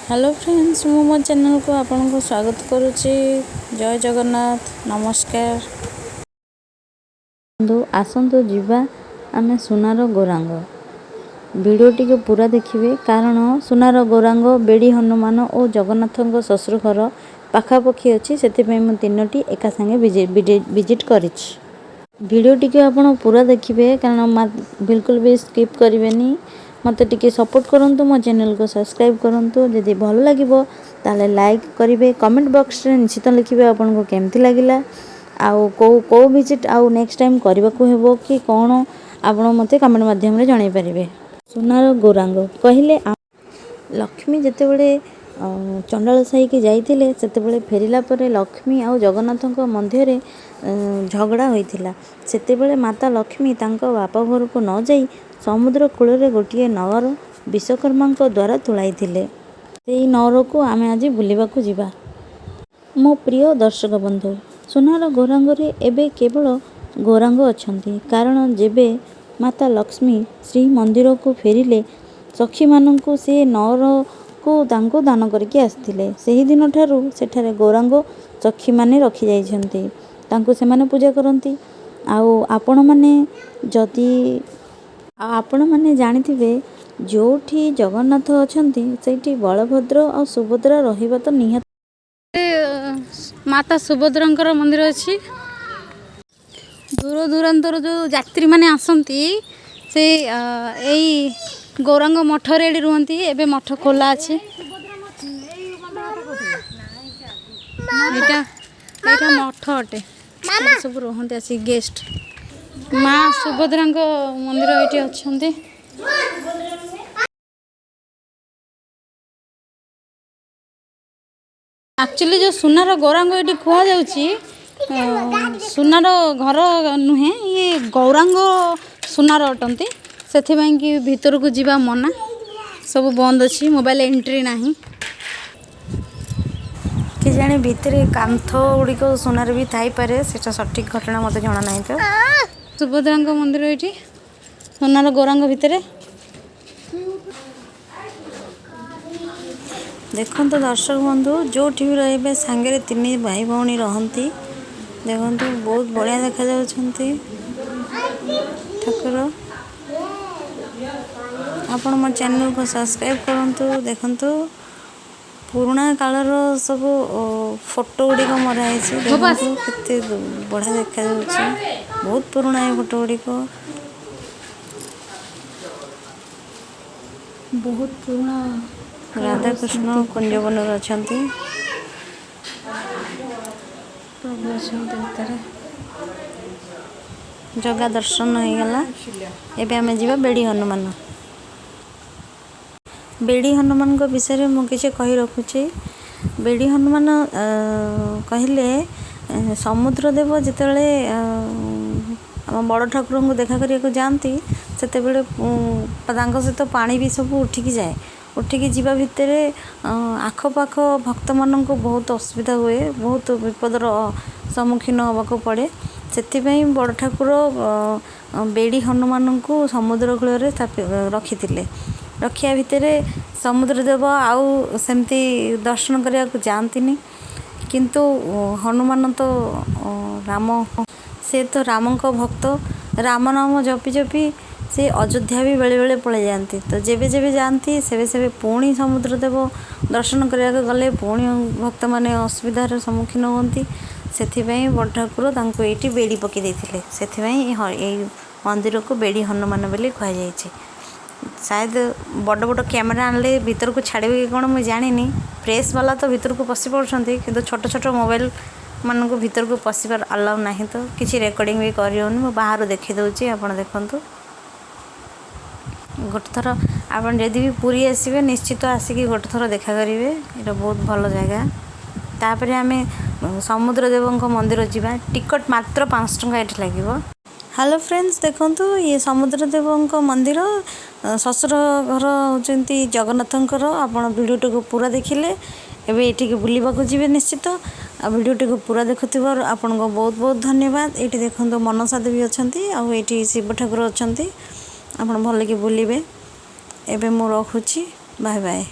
Hello friends मु मो channel को आपन को स्वागत करुच्ची। जय जगन्नाथ नमस्कार बंधु आसतु जीवा आमे सुनार गौरांग वीडियोटी को पूरा देखिए कारण सुनार गौरांग बेड़ी हनुमान और जगन्नाथ शशुर घर पाखापाखि अच्छी से मुझे तीनोटी एका संगे विजिट कर वीडियोटी को आप पूरा देखिए कारण बिल्कुल भी स्किप करेंगे। मत टिके सपोर्ट करंतु मो चैनल को सब्सक्राइब करंतु जदि भल लागिवो ताले लाइक करिवे कमेंट बॉक्स रे निश्चित लिखिबे आपन को केमती लागिला आउ को विजिट आउ नेक्स्ट टाइम करबा को हेबो कि कोन आपन मते कमेंट माध्यम रे जणाई परिबे। सुनार गौरांग कहिले लक्ष्मी जेते बेले चंडाल साई के जाइतिले सेते बेले फेरिला परे लक्ष्मी आउ जगन्नाथक मध्य रे झगड़ा होइतिला। सेते बेले माता लक्ष्मी तांको बापा घर को न जाई समुद्र कूल रे गोटे नगर विश्वकर्मा द्वारा तुलाई से नगर को आम आज बुलवा जीवा। मो प्रिय दर्शक बंधु सुनार गौरांग रे एबे केवल गौरांग अछंती कारण जेबे माता लक्ष्मी श्री मंदिर को फेरिले सखी मानू से नगर को तांको दान करके आसथिले। सेही दिन ठारू सेठारे गौरांग सखी माने रखी जाइछंती तांको से माने पूजा करंती। आउ आपण माने जदि आपण माने जानिथिबे जोठी जगन्नाथ अछंती सेठी बलभद्र और सुभद्रा रहिबा तो निहात। माता सुभद्रांकर मंदिर अच्छी दूर दूरांतर जो यात्री माने आसंती से एई गौरांग मठ रे रुहंती। एबे मठ खोला अछि एटा मठ अटे सब रुहंती आसी गेस्ट माँ सुभद्रांक मंदिर ये अच्छे। एक्चुअली जो सुनार गौरांग ये कह सुनार घर नुहे ये गौरांग सुनार अटंती से कि भीतर को जीवा मना सब बंद अच्छी मोबाइल एंट्री नहीं कि जाने भितर कांथ गुड़िक सुनार भी थाई पारे सेटा सठिक घटना मत जना नहीं। तो सुभद्रा मंदिर ये सुनार गौरांग भितर देखो तो दर्शक बंधु जो टीवी रे सांगे तीन भाई भौणी रहती देखो बहुत बढ़िया देखा जाउछंती ठाकुर। आपण मो चैनल को सब्सक्राइब करंतु देखंतु पुराना कालर सब फोटो गुड़िक मराई केते बढ़िया देखा जाउछि बहुत पुराना है फोटो गुड़िक बहुत पुराना। राधा कृष्ण कुंजवन अच्छा जगह दर्शन हो गला। एबे आमे जीवा बेड़ी हनुमान बेड़ी हनुमान को विषय में मुझे किसी कही रखुची। बेड़ी हनुमान कहले समुद्र देव जितेबाला आम बड़ ठाकुर को देखा करने जाती से सहित पानी भी सब उठिकी जाए उठिकी जीवा भितर आखपाख भक्त मान को बहुत असुविधा हुए बहुत विपदर सम्मुखीन होगा पड़े से बड़ ठाकुर बेड़ी हनुमान को समुद्र कूल रखी रखिया भितर समुद्र देव आउ सेमती दर्शन करने को जाती किंतु हनुमान तो राम से तो राम को भक्त राम नाम जपी जपी से अयोध्या भी बेले बेले पड़े जाती। तो जेबे जेबे जाती सेबे पुणी समुद्र देव दर्शन करने गले पुणी भक्त माने असुविधार सम्मुखीन होती से बड़ ठाकुर ये बेड़ी पकई देते से मंदिर को बेड़ी हनुमान बोली कहुई। शायद बड़ बड़ कैमेरा आनले भीतर को छाड़े कि कौन मुझे जानी प्रेस वाला तो भीतर को पशि पड़ते कि छोट छोट मोबाइल मान को भीतर को पशिबार अलाउ ना तो किसी रेकर्डिंग भी कर बाहर देखी दूसरी आप देखु गोटे थर आप जदि भी पूरी आसवे निश्चित आसिक गोटे थर देखा करेंगे ये बहुत भल जगह। तापर आम समुद्र देव मंदिर जावा टिकट मात्र 5 टंका ये लगे। हेलो फ्रेंड्स देखो ये समुद्र देव मंदिर शशुर घर होती जगन्नाथंकर आप वीडियोटी को पूरा देखिले एवं ये बुलवाक जी निश्चित आ वीडियोटी को पूरा देखुवर आपन को बहुत बहुत धन्यवाद। ये देखो मनसा देवी अच्छा आईटी शिव ठाकुर अच्छा आप भल कि बुलिबे। एबे मु रखुची बाय बाय।